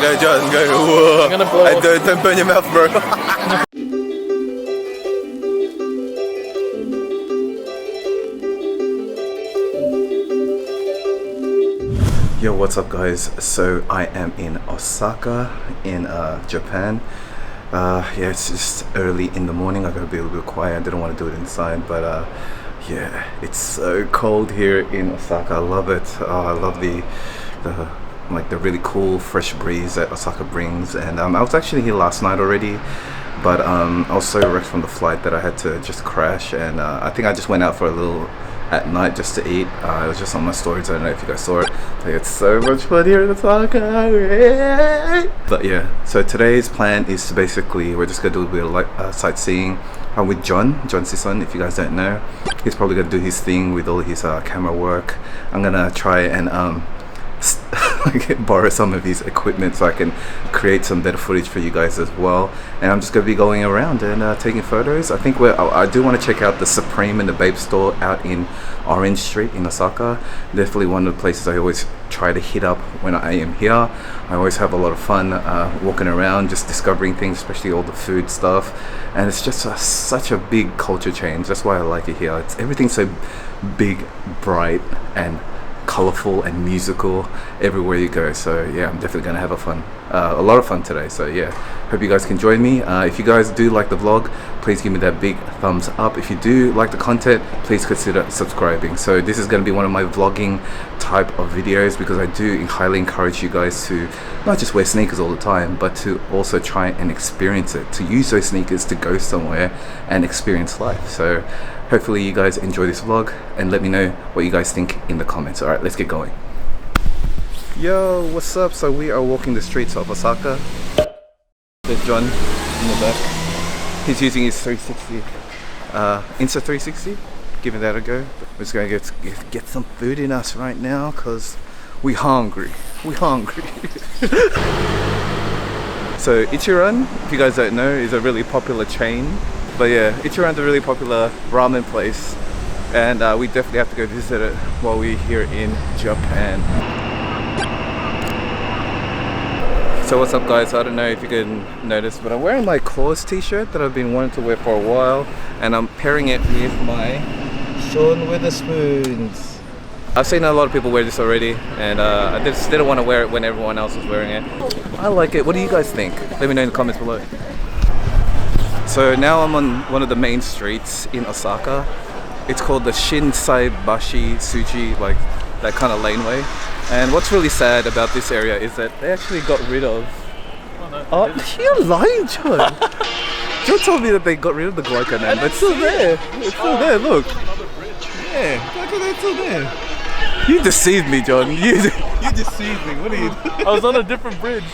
Go, John, go. Whoa. I'm gonna blow Hey, don't burn your mouth, bro. Yo, what's up guys? So I am in Osaka in Japan. Yeah, it's just early in the morning. I gotta be a little bit quiet. I didn't want to do it inside, but yeah, it's so cold here in Osaka. I love it. I love the really cool fresh breeze that Osaka brings. And I was actually here last night already, but I was so wrecked from the flight that I had to just crash. And I think I just went out for a little at night just to eat. It was just on my stories. I don't know if you guys saw it. Like, it's so much fun here in Osaka. But yeah, so today's plan is to basically, we're just gonna do a bit of sightseeing. I'm with John Sison. If you guys don't know, he's probably gonna do his thing with all his camera work. I'm gonna try and borrow some of his equipment so I can create some better footage for you guys as well. And I'm just going to be going around and taking photos. I think I do want to check out the Supreme and the Bape store out in Orange Street in Osaka. Definitely one of the places I always try to hit up when I am here. I always have a lot of fun walking around, just discovering things, especially all the food stuff. And it's just such a big culture change. That's why I like it here. Everything's so big, bright, and colorful and musical everywhere you go. So yeah, I'm definitely gonna have a lot of fun today. So yeah, hope you guys can join me. If you guys do like the vlog, please give me that big thumbs up. If you do like the content, please consider subscribing. So this is going to be one of my vlogging type of videos, because I do highly encourage you guys to not just wear sneakers all the time, but to also try and experience it, to use those sneakers to go somewhere and experience life. So hopefully you guys enjoy this vlog and let me know what you guys think in the comments. Alright, let's get going. Yo, what's up? So we are walking the streets of Osaka. There's John in the back. He's using his 360 Insta360, giving that a go. We're just gonna get some food in us right now, cause we hungry. So Ichiran, if you guys don't know, is a really popular chain. But yeah, Ichiran's a really popular ramen place, and we definitely have to go visit it while we're here in Japan. So what's up guys, I don't know if you can notice, but I'm wearing my Claws t-shirt that I've been wanting to wear for a while, and I'm pairing it with my Sean Witherspoons. I've seen a lot of people wear this already, and I just didn't want to wear it when everyone else was wearing it. I like it. What do you guys think? Let me know in the comments below. So now I'm on one of the main streets in Osaka. It's called the Shinsaibashi Suji, like that kind of laneway. And what's really sad about this area is that they actually got rid of... Oh, you're lying, John! John told me that they got rid of the glyconan, but it's still there. It's still there, look. Yeah, look at that, it's still there. You deceived me, John. You deceived me. What are you doing? I was on a different bridge.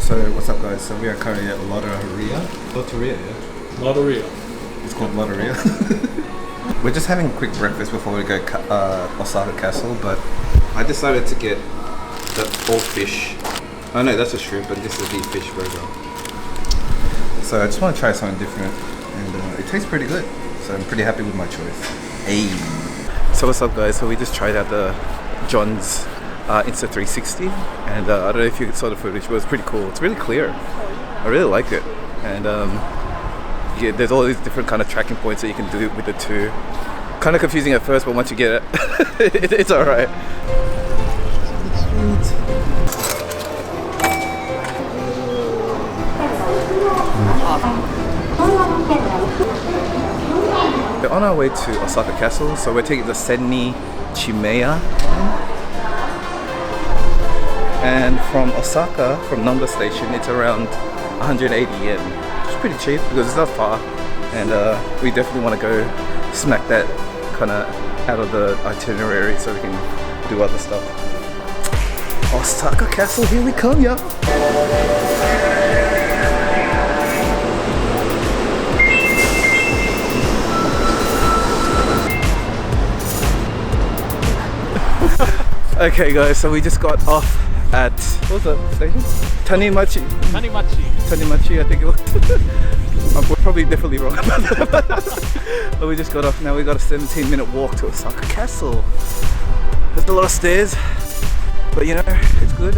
So what's up guys? So we are currently at Lotteria, yeah? Lotteria. It's called Lotteria. We're just having a quick breakfast before we go Osaka Castle, but I decided to get the all fish. Oh no, that's a shrimp, and this is the fish burger. So I just want to try something different, and it tastes pretty good. So I'm pretty happy with my choice. Hey. So what's up guys? So we just tried out the John's Insta360, and I don't know if you saw the footage, but it was pretty cool. It's really clear. I really like it, and yeah, there's all these different kind of tracking points that you can do with the two. Kind of confusing at first, but once you get it, it's alright. We're on our way to Osaka Castle, so we're taking the Senni Chimeya. And from Osaka, from Namba Station, it's around 180 yen. It's pretty cheap because it's not far, and we definitely want to go smack that kind of out of the itinerary so we can do other stuff. Osaka Castle, here we come, yo! Okay guys, so we just got off at, what was that station? Tanimachi, I think it was. We're probably definitely wrong about that. But we just got off now. We got a 17-minute walk to Osaka Castle. There's a lot of stairs, but you know, it's good.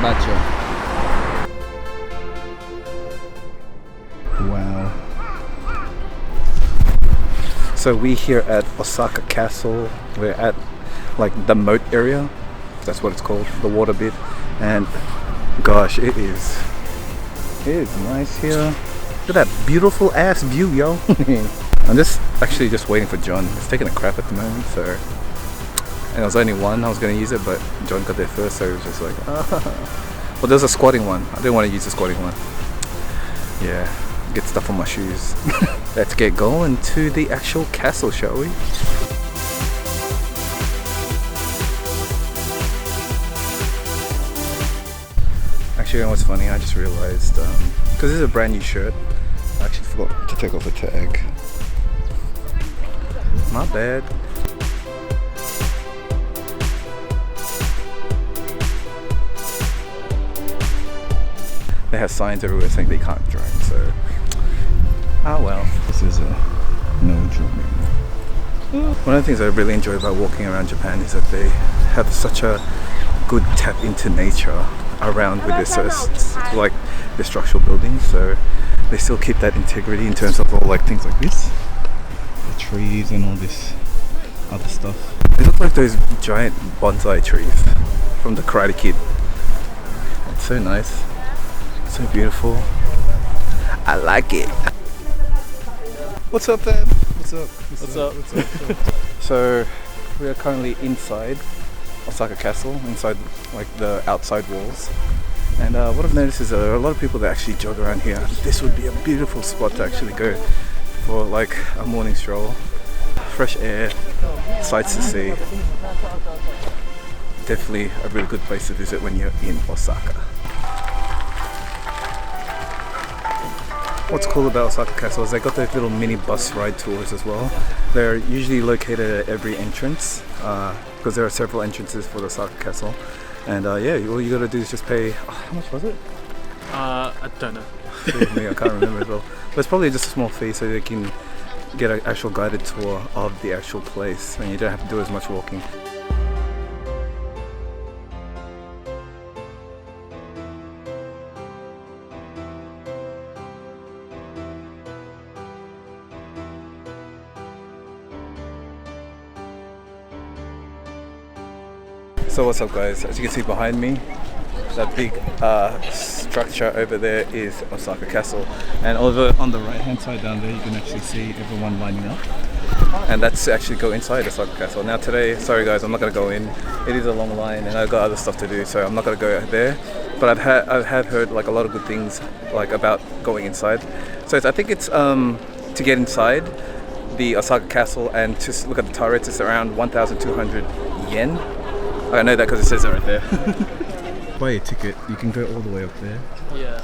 Bacha. Wow. So we here at Osaka Castle. We're at like the moat area. That's what it's called, the water bit. And gosh, it is nice here. Look at that beautiful ass view, yo. I'm actually just waiting for John. He's taking a crap at the moment, so. And it was only one, I was going to use it, but John got there first, so it was just like, ah. Well, there's a squatting one. I didn't want to use the squatting one. Yeah, get stuff on my shoes. Let's get going to the actual castle, shall we? Actually, you know what's funny? I just realized, because this is a brand new shirt, I actually forgot to take off the tag. My bad. They have signs everywhere saying they can't drink, so ah well. This is a no drinking. One of the things I really enjoy about walking around Japan is that they have such a good tap into nature around with this like the structural buildings, so they still keep that integrity in terms of all like things like this, the trees and all this other stuff. They look like those giant bonsai trees from the Karate Kid. It's so nice, so beautiful. I like it. What's up, man? What's up? What's up? So we are currently inside Osaka Castle, inside like the outside walls, and what I've noticed is there are a lot of people that actually jog around here. This would be a beautiful spot to actually go for like a morning stroll, fresh air, sights to see. Definitely a really good place to visit when you're in Osaka. What's cool about Osaka Castle is they got those little mini bus ride tours as well. They're usually located at every entrance because there are several entrances for the Osaka Castle. And yeah, all you gotta do is just pay. How much was it? I don't know. I can't remember as well. But it's probably just a small fee so they can get an actual guided tour of the actual place and you don't have to do as much walking. So what's up guys, as you can see behind me, that big structure over there is Osaka Castle, and over on the right hand side down there you can actually see everyone lining up, and that's to actually go inside Osaka Castle. Now today, sorry guys, I'm not going to go in, it is a long line and I've got other stuff to do, so I'm not going to go there, but I have heard like a lot of good things like about going inside. So I think it's to get inside the Osaka Castle and to look at the turrets, it's around 1,200 yen. I know that because it says it right there. Buy a ticket, you can go all the way up there. Yeah.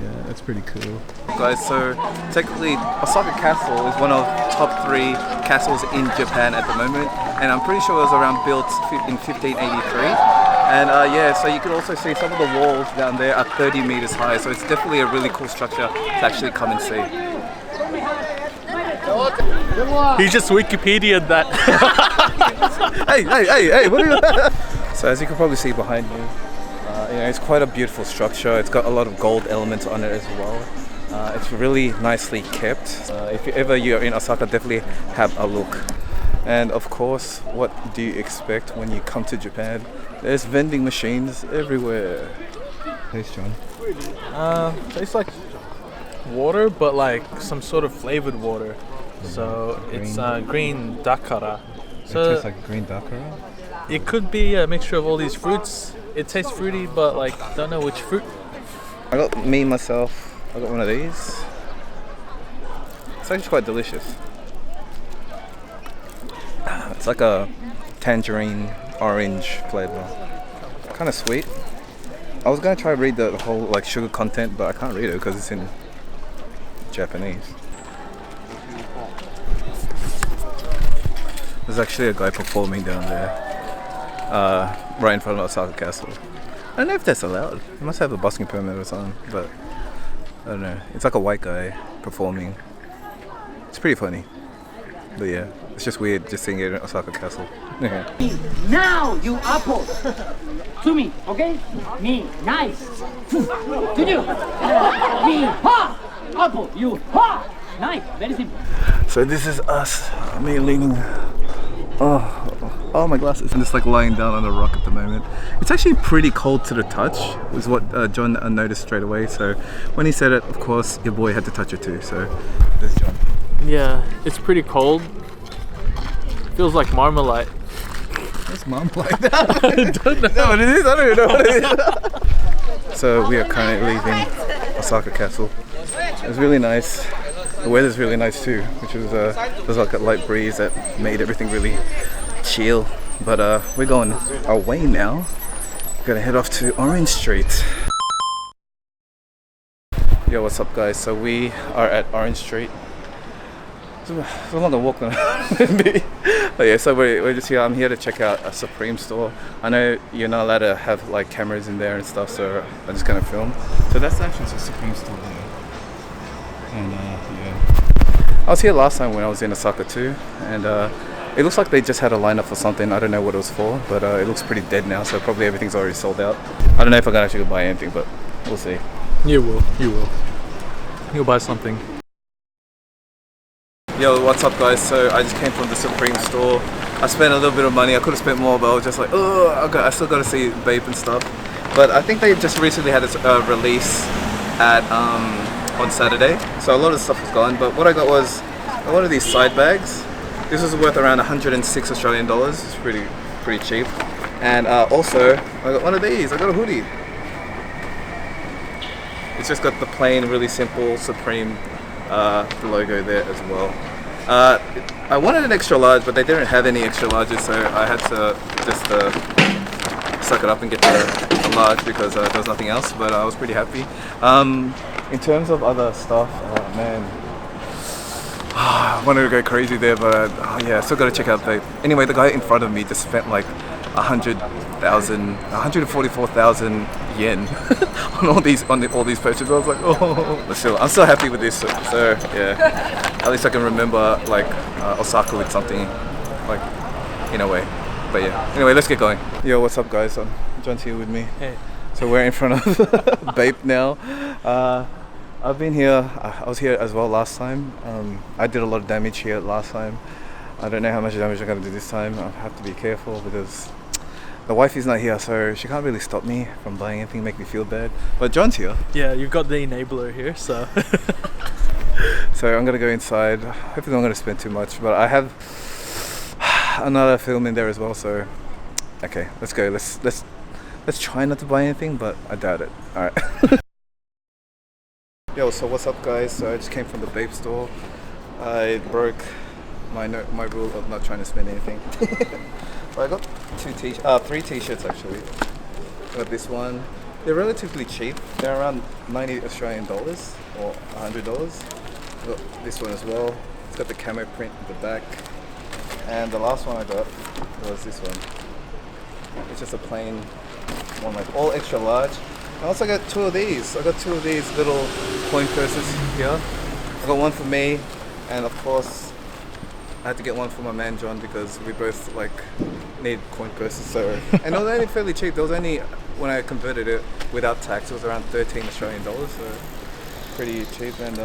Yeah, that's pretty cool. Guys, so technically Osaka Castle is one of top 3 castles in Japan at the moment, and I'm pretty sure it was around built in 1583. And yeah, so you can also see some of the walls down there are 30 meters high, so it's definitely a really cool structure to actually come and see. He just Wikipedia'd that. hey, what are you? So as you can probably see behind me, you know, it's quite a beautiful structure. It's got a lot of gold elements on it as well. It's really nicely kept. If you're in Osaka, definitely have a look. And of course, what do you expect when you come to Japan? There's vending machines everywhere. Tastes, John. Tastes like water, but like some sort of flavored water. So it's green dakara. So it tastes like green dakara? It could be a mixture of all these fruits. It tastes fruity, but like don't know which fruit. I got myself, I got one of these. It's actually quite delicious. It's like a tangerine orange flavor. Kind of sweet. I was gonna try to read the whole like sugar content, but I can't read it because it's in Japanese. There's actually a guy performing down there, right in front of Osaka Castle. I don't know if that's allowed. He must have a busking permit or something, but I don't know. It's like a white guy performing. It's pretty funny. But yeah, it's just weird just seeing it in Osaka Castle. Yeah. Now, you apple. To me, okay? Me, nice. To you. Me, ha! Apple, you, ha! Nice, very simple. So this is us, me leaning. Oh, my glasses. I'm just like lying down on a rock at the moment. It's actually pretty cold to the touch, was what John noticed straight away. So when he said it, of course, your boy had to touch it too. So there's John. Yeah, it's pretty cold. Feels like Marmite. What's Marmite? I don't know what it is. I don't even know what it is. So we are currently leaving Osaka Castle. It was really nice. The weather's really nice too, which was there's like a light breeze that made everything really chill. But we're going our way now. We're gonna head off to Orange Street. Yo, what's up guys? So we are at Orange Street. It's a longer walk than me. But yeah, so we're just here. I'm here to check out a Supreme store. I know you're not allowed to have like cameras in there and stuff, so I'm just gonna film. So that's actually a Supreme store there. And yeah, I was here last time when I was in Osaka too, and it looks like they just had a lineup for something. I don't know what it was for, but it looks pretty dead now, so probably everything's already sold out. I don't know if I'm gonna actually buy anything, but we'll see. You will. You'll buy something. Yo, what's up guys? So I just came from the Supreme store. I spent a little bit of money. I could have spent more, but I was just like, oh, I still got to see Bape and stuff. But I think they just recently had a release at on Saturday, so a lot of stuff was gone. But what I got was one of these side bags. This was worth around 106 Australian dollars. It's pretty cheap. And also I got one of these. I got a hoodie. It's just got the plain, really simple Supreme logo there as well. I wanted an extra large, but they didn't have any extra larges, so I had to just suck it up and get the large because there was nothing else. But I was pretty happy. In terms of other stuff, oh man, I wanted to go crazy there, but yeah, still got to check out Bape. Anyway, the guy in front of me just spent like 144,000 yen on all these purchases. I was like, oh, but still, I'm still happy with this. So yeah, at least I can remember like Osaka with something, like in a way. But yeah, anyway, let's get going. Yo, what's up, guys? John's here with me. Hey. So we're in front of Bape now. I've been here. I was here as well last time. I did a lot of damage here last time. I don't know how much damage I'm gonna do this time. I have to be careful because the wifey's not here, so she can't really stop me from buying anything, make me feel bad. But John's here. Yeah, you've got the enabler here, so. So I'm gonna go inside. Hopefully I'm not gonna spend too much, but I have another film in there as well. So okay, let's go. Let's try not to buy anything, but I doubt it. All right. Yo, so what's up, guys? So I just came from the Bape store. I broke my rule of not trying to spend anything. I got three t-shirts actually. I got this one. They're relatively cheap. They're around 90 Australian dollars or $100. I got this one as well. It's got the camo print at the back. And the last one I got was this one. It's just a plain one, like all extra large. I also got two of these. I got two of these little coin purses here. I got one for me, and of course I had to get one for my man John because we both like need coin purses. So, and it was only fairly cheap. There was only, when I converted it without tax, it was around 13 Australian dollars. So pretty cheap. And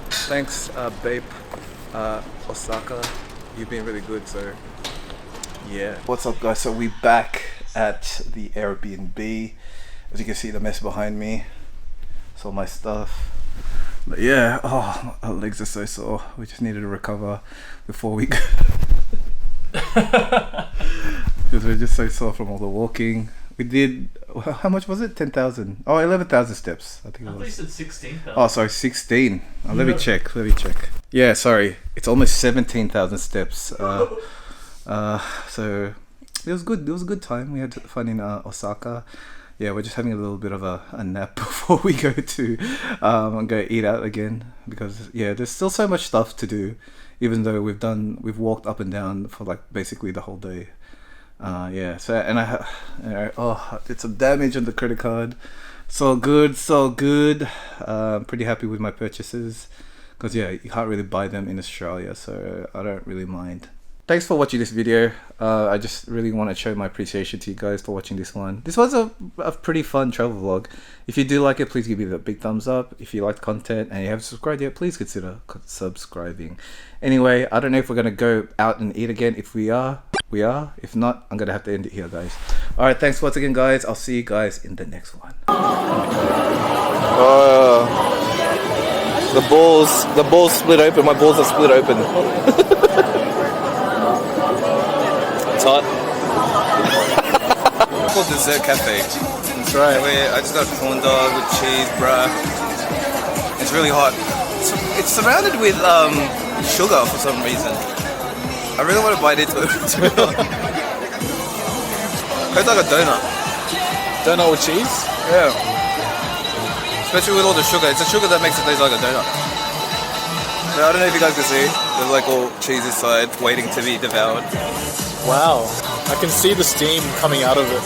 thanks Bape, Osaka. You've been really good. So yeah. What's up, guys? So we back at the Airbnb. As you can see, the mess behind me. It's all my stuff. But yeah, oh, our legs are so sore. We just needed to recover before we go. Because we're just so sore from all the walking. We did, how much was it? 10,000. Oh, 11,000 steps. I think it was. I thought you said 16,000. Oh, sorry, 16. Let me check. Yeah, sorry. It's almost 17,000 steps. So it was good. It was a good time. We had fun in Osaka. Yeah, we're just having a little bit of a nap before we go to go eat out again, because yeah, there's still so much stuff to do, even though we've walked up and down for like basically the whole day. Yeah, so and I did some damage on the credit card, So good, so good. Pretty happy with my purchases. Because yeah, you can't really buy them in Australia, so I don't really mind. Thanks for watching this video. I just really want to show my appreciation to you guys for watching this one. This was a pretty fun travel vlog. If you do like it, please give me the big thumbs up. If you like the content and you haven't subscribed yet, please consider subscribing. Anyway, I don't know if we're going to go out and eat again. If we are, we are. If not, I'm going to have to end it here, guys. Alright, thanks once again, guys. I'll see you guys in the next one. The balls split open. My balls are split open. It's hot. It's called Dessert Cafe. That's right. I just got a corn dog with cheese, bruh. It's really hot. It's surrounded with sugar for some reason. I really want to bite into it. It's like a donut. Donut with cheese? Yeah. Especially with all the sugar. It's the sugar that makes it taste like a donut. Now, I don't know if you guys can see. There's like all cheese inside waiting to be devoured. Wow. I can see the steam coming out of it.